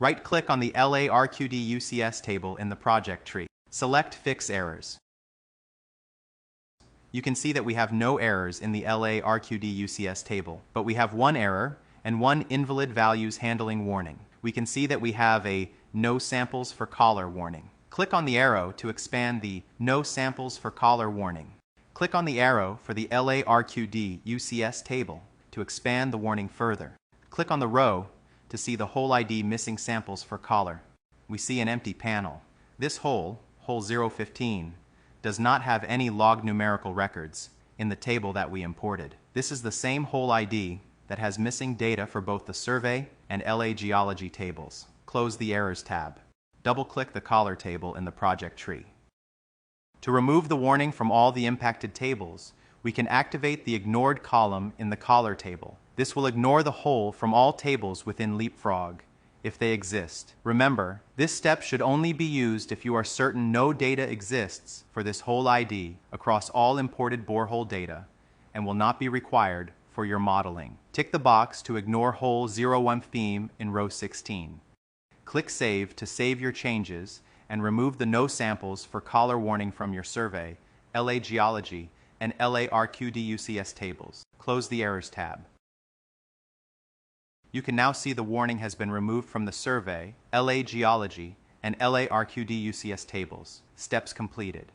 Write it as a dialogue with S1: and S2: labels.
S1: Right-click on the LA RQD UCS table in the project tree. Select Fix Errors. You can see that we have no errors in the LA RQD UCS table, but we have one error and one invalid values handling warning. We can see that we have a No Samples for Caller warning. Click on the arrow to expand the No Samples for Caller warning. Click on the arrow for the LA RQD UCS table to expand the warning further. Click on the row to see the whole ID missing samples for caller. We see an empty panel. This hole 015, does not have any log numerical records in the table that we imported. This is the same whole ID that has missing data for both the survey and LA geology tables. Close the Errors tab. Double-click the caller table in the project tree. To remove the warning from all the impacted tables, we can activate the Ignored column in the caller table. This will ignore the whole from all tables within Leapfrog, if they exist. Remember, this step should only be used if you are certain no data exists for this whole ID across all imported borehole data and will not be required for your modeling. Tick the box to ignore hole 01 in row 16. Click Save to save your changes and remove the no samples for caller warning from your survey, LA Geology, and LA RQD UCS tables. Close the Errors tab. You can now see the warning has been removed from the survey, LA Geology, and LA RQD UCS tables. Steps completed.